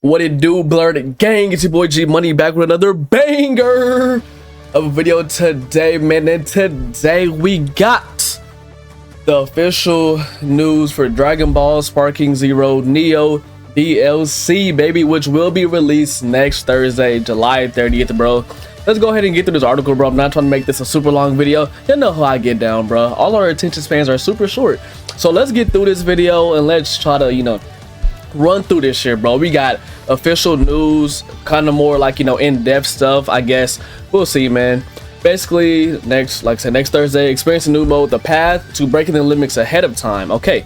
What it do, Blurred Gang? It's your boy G Money back with another banger of a video today, man. And today we got the official news for Dragon Ball Sparking Zero Neo DLC, baby, which will be released next Thursday, July 30th, bro. Let's go ahead and get through this article, bro. I'm not trying to make this a super long video. You know how I get down, bro. All our attention spans are super short. So let's get through this video and let's try to, run through this shit, bro. We got official news, kind of more like, in-depth stuff, I guess. We'll see, man. Basically, next Thursday, experience a new mode, the path to breaking the limits ahead of time. Okay,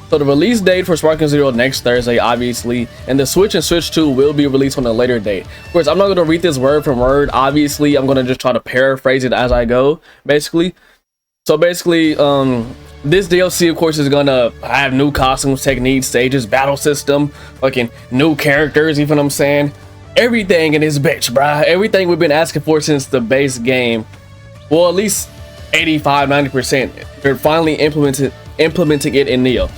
so the release date for Sparking Zero next Thursday, obviously, and the Switch and Switch 2 will be released on a later date. Of course, I'm not going to read this word for word. Obviously, I'm going to just try to paraphrase it as I go, basically. So basically, this DLC, of course, is gonna have new costumes, techniques, stages, battle system, fucking new characters, even what I'm saying. Everything in this bitch, bruh. Everything we've been asking for since the base game. Well, at least 85-90%. They're finally implementing it in Neo.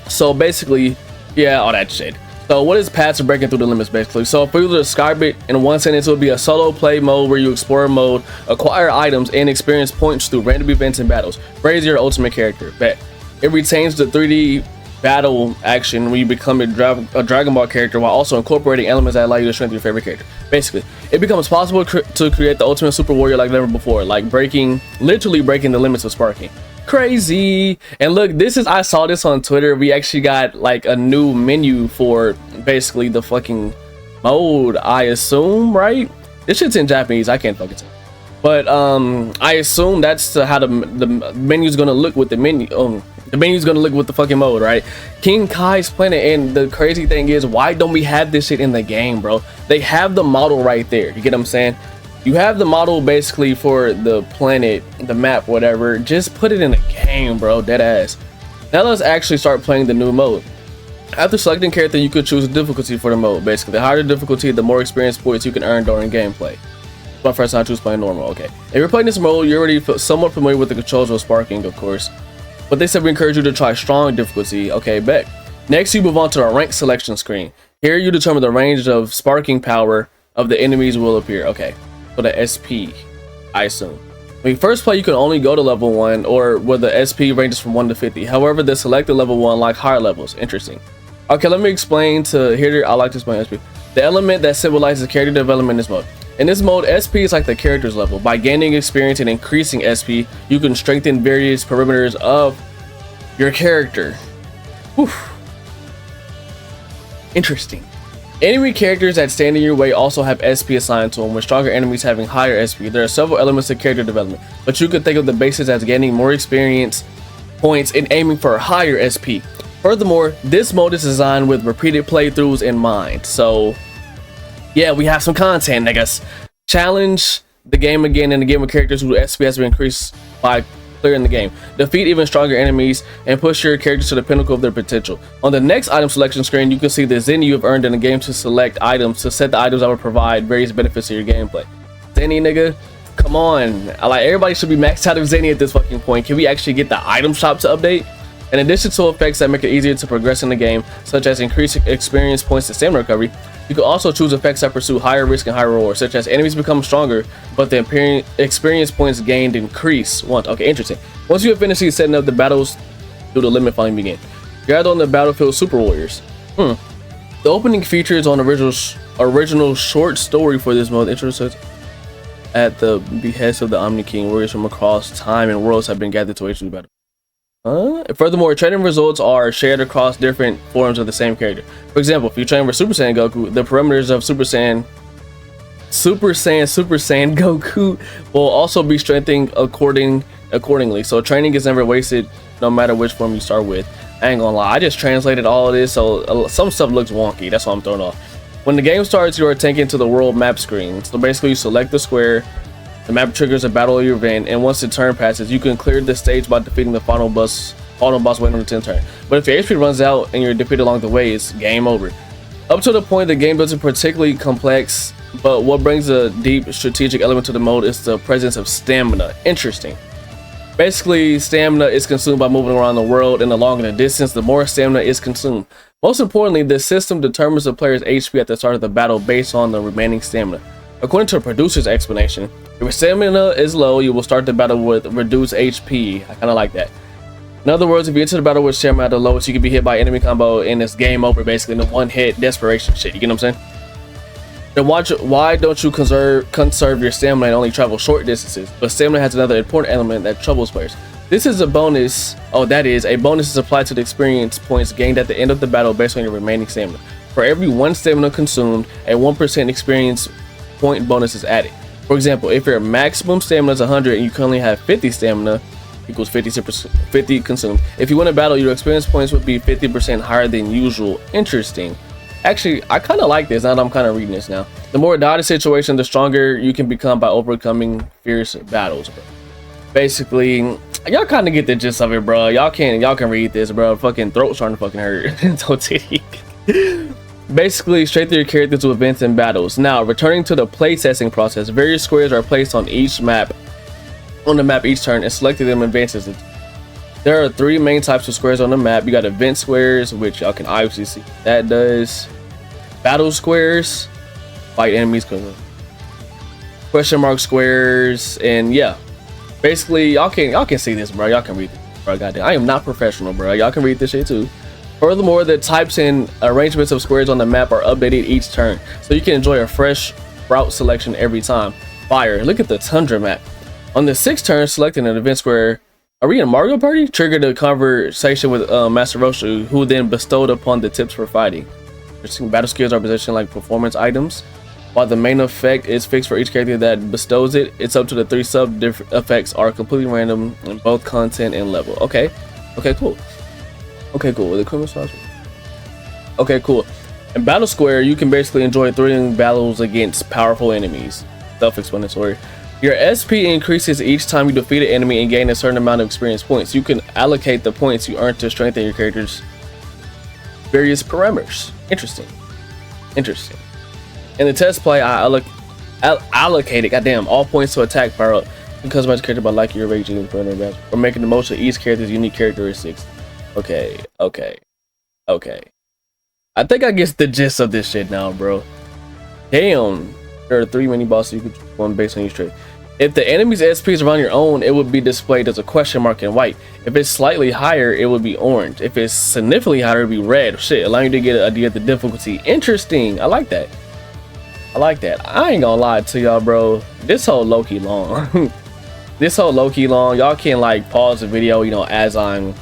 So basically, yeah, all that shit. So what is paths to breaking through the limits, basically? So if we were to describe it in one sentence, it would be a solo play mode where you explore mode, acquire items, and experience points through random events and battles. Raise your ultimate character. Bet. It retains the 3D battle action when you become a Dragon Ball character, while also incorporating elements that allow you to strengthen your favorite character. Basically, it becomes possible to create the ultimate super warrior like never before, like literally breaking the limits of Sparking. Crazy. And look, I saw this on Twitter. We actually got like a new menu for basically the fucking mode, I assume, right? This shit's in Japanese, I can't fucking tell, but I assume that's how the menu's gonna look with the menu. The menu's gonna look with the fucking mode, right? King Kai's planet. And the crazy thing is, why don't we have this shit in the game, bro? They have the model right there, you get what I'm saying? You have the model basically for the planet, the map, whatever. Just put it in the game, bro. Dead ass. Now let's actually start playing the new mode. After selecting character, you could choose a difficulty for the mode. Basically, the higher the difficulty, the more experience points you can earn during gameplay. My first time I choose playing normal. Okay. If you're playing this mode, you're already somewhat familiar with the controls of Sparking, of course. But they said we encourage you to try strong difficulty. Okay, bet. Next, you move on to the rank selection screen. Here, you determine the range of Sparking power of the enemies will appear. Okay. For the SP, I assume. When you first play, you can only go to level 1, or where the SP ranges from 1 to 50. However, the selected level will unlock higher levels. Interesting. Okay, let me explain here. I like to explain SP. The element that symbolizes character development in this mode. In this mode, SP is like the character's level. By gaining experience and increasing SP, you can strengthen various perimeters of your character. Whew. Interesting. Enemy characters that stand in your way also have SP assigned to them, with stronger enemies having higher SP. There are several elements of character development, but you could think of the basics as gaining more experience points and aiming for higher SP. Furthermore, this mode is designed with repeated playthroughs in mind. So, yeah, we have some content, niggas. Challenge the game again and again with characters whose SP has been increased by clearing the game. Defeat even stronger enemies and push your characters to the pinnacle of their potential. On the next item selection screen, you can see the Zen you have earned in the game to select items to set the items that will provide various benefits to your gameplay. Zenny, nigga, come on. Everybody should be maxed out of Zenny at this fucking point. Can we actually get the item shop to update? In addition to effects that make it easier to progress in the game, such as increased experience points and stamina recovery, you can also choose effects that pursue higher risk and higher reward, such as enemies become stronger, but the experience points gained increase once. Okay, interesting. Once you have finished setting up the battles, do the limit finally begin. Gather on the battlefield super warriors. The opening features on original short story for this mode, introduced at the behest of the Omni King. Warriors from across time and worlds have been gathered to wage the battle. Furthermore, training results are shared across different forms of the same character. For example, if you train for Super Saiyan Goku, the parameters of Super Saiyan Goku will also be strengthened accordingly. So training is never wasted, no matter which form you start with. I ain't gonna lie, I just translated all of this, so some stuff looks wonky. That's why I'm thrown off. When the game starts, you are taken to the world map screen. So basically, you select the square. The map triggers a battle event, and once the turn passes, you can clear the stage by defeating the final boss waiting on the 10th turn. But if your HP runs out and you're defeated along the way, it's game over. Up to the point, the game doesn't particularly complex, but what brings a deep strategic element to the mode is the presence of stamina. Interesting. Basically, stamina is consumed by moving around the world, and the longer the distance, the more stamina is consumed. Most importantly, the system determines the player's HP at the start of the battle based on the remaining stamina. According to the producer's explanation, if your stamina is low, you will start the battle with reduced HP. I kind of like that. In other words, if you enter the battle with stamina at the lowest, you can be hit by enemy combo and it's game over, basically, in the one hit desperation shit. You get what I'm saying? Then why don't you conserve your stamina and only travel short distances? But stamina has another important element that troubles players. This is a bonus. Oh, that is a bonus is applied to the experience points gained at the end of the battle based on your remaining stamina. For every 1 stamina consumed, a 1% experience point bonus is added. For example, if your maximum stamina is 100 and you currently have 50 stamina, equals 50 consumed. If you win a battle, your experience points would be 50% higher than usual. Interesting. Actually, I kind of like this now that I'm kind of reading this now. The more dotted situation, the stronger you can become by overcoming fierce battles, bro. Basically, y'all kind of get the gist of it, bro. Y'all can read this, bro. Fucking throat starting to fucking hurt. Basically, straight through your character to events and battles. Now, returning to the playtesting process, various squares are placed on each map. On the map each turn and selecting them advances it. There are 3 main types of squares on the map. You got event squares, which y'all can obviously see that does. Battle squares, fight enemies, question mark squares, and yeah, basically y'all can see this, bro. Y'all can read this, bro. Goddamn, I am not professional, bro. Y'all can read this shit too. Furthermore, the types and arrangements of squares on the map are updated each turn, so you can enjoy a fresh route selection every time. Fire! Look at the tundra map. On the 6th turn, selecting an event square. Are we in Mario Party? Triggered a conversation with Master Roshi, who then bestowed upon the tips for fighting. Battle skills are positioned like performance items. While the main effect is fixed for each character that bestows it, it's up to the 3 sub effects are completely random in both content and level. Okay. Okay, cool. Okay, cool. Okay, cool. In Battle Square, you can basically enjoy thrilling battles against powerful enemies. Self-explanatory. Your SP increases each time you defeat an enemy and gain a certain amount of experience points. You can allocate the points you earn to strengthen your character's various parameters. Interesting. In the test play, I allocated, goddamn, all points to attack power up. You can customize your character by liking your raging or making the most of each character's unique characteristics. Okay. I think I get the gist of this shit now, bro. Damn. There are 3 mini bosses you could choose one based on each trait. If the enemy's SP is around your own, it would be displayed as a question mark in white. If it's slightly higher, it would be orange. If it's significantly higher, it would be red. Shit, allowing you to get an idea of the difficulty. Interesting. I like that. I ain't gonna lie to y'all, bro. This whole low-key long. Y'all can like pause the video, you know, as I'm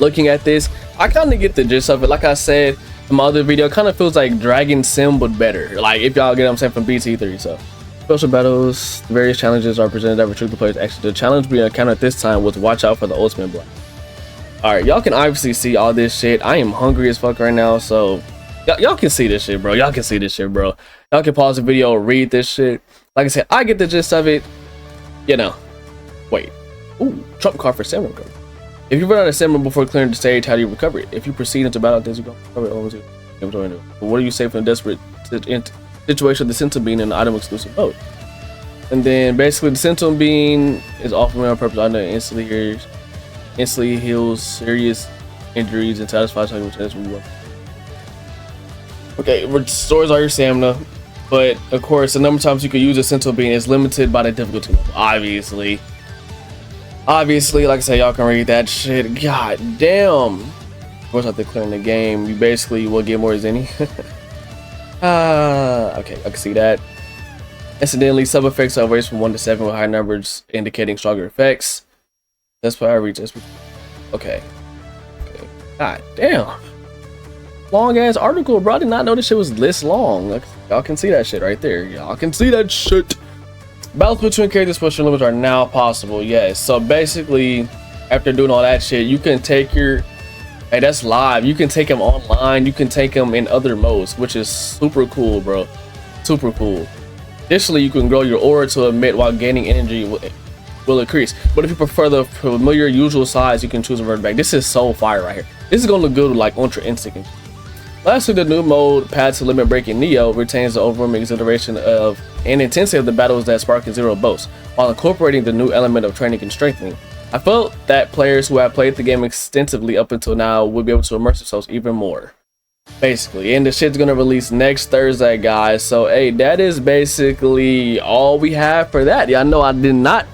looking at this. I kind of get the gist of it. Like I said in my other video, kind of feels like Dragon Sim but better. Like, if y'all get what I'm saying, from BT3. So special battles, various challenges are presented that retrieve the player's action. The challenge being encountered this time was watch out for the ultimate block. Alright, y'all can obviously see all this shit. I am hungry as fuck right now, so y'all can see this shit, bro. Y'all can pause the video, read this shit. Like I said, I get the gist of it. You know. Wait. Ooh, trump card for stamina recovery. If you run out of stamina before clearing the stage, how do you recover it? If you proceed into battle, you go recover it. But what do you say from a desperate situation? The Sentinel Bean in the item exclusive mode. And then basically the Sentinel Bean is often on purpose. I know instantly heals serious injuries and satisfies how much as we want. Okay, restores all your stamina, but of course the number of times you can use a Sentinel Bean is limited by the difficulty level. Obviously, like I said, y'all can read that shit. God damn. Of course, after clearing the game, you basically will get more Zenny. Okay, I can see that. Incidentally, sub effects are raised from 1 to 7 with high numbers indicating stronger effects. That's why I reach this. Okay. God damn. Long ass article, bro. I did not know this shit was this long. Like, y'all can see that shit right there. Y'all can see that shit. Battles between characters special limits are now possible. Yes. So basically, after doing all that shit, you can take your... Hey, that's live. You can take them online. You can take them in other modes, which is super cool, bro. Super cool. Additionally, you can grow your aura to emit while gaining energy will increase. But if you prefer the familiar usual size, you can choose a revert back. This is so fire right here. This is gonna look good with like Ultra Instinct. Lastly, the new mode, Path to Limit Breaking Neo, retains the overwhelming exhilaration of and intensity of the battles that Spark and Zero boast, while incorporating the new element of training and strengthening. I felt that players who have played the game extensively up until now would be able to immerse themselves even more. basically, and the shit's gonna release next Thursday, guys. So hey, that is basically all we have for that. Y'all know I did not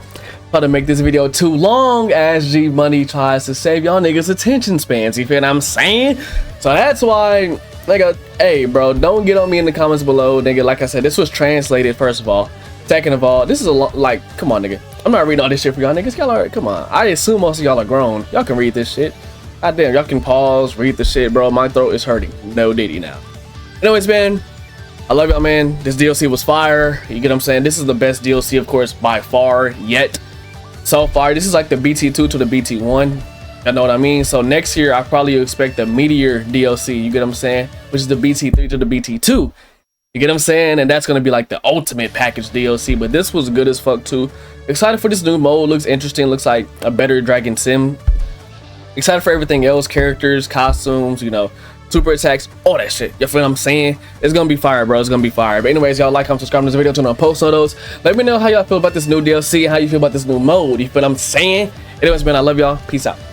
try to make this video too long, as G Money tries to save y'all niggas attention spans, you feel what I'm saying? So that's why, nigga, hey bro, don't get on me in the comments below, nigga. Like I said, this was translated, first of all. Second of all, this is a lot, like, come on, nigga, I'm not reading all this shit for y'all niggas. Y'all are, come on, I assume most of y'all are grown. Y'all can read this shit. God damn, y'all can pause, read the shit, bro. My throat is hurting. No diddy now. Anyways, man, I love y'all, man. This DLC was fire. You get what I'm saying? This is the best DLC, of course, by far yet. So far, this is like the BT2 to the BT1. Y'all know what I mean? So next year, I probably expect the Meteor DLC. You get what I'm saying? Which is the BT3 to the BT2. You get what I'm saying? And that's gonna be like the ultimate package DLC. But this was good as fuck too. Excited for this new mode. Looks interesting. Looks like a better Dragon Sim. Excited for everything else, characters, costumes, you know, super attacks, all that shit. You feel what I'm saying? It's gonna be fire, bro. It's gonna be fire. But anyways, y'all like, comment, subscribe to this video, turn on post notifications. Let me know how y'all feel about this new DLC, how you feel about this new mode. You feel what I'm saying? Anyways, man, I love y'all. Peace out.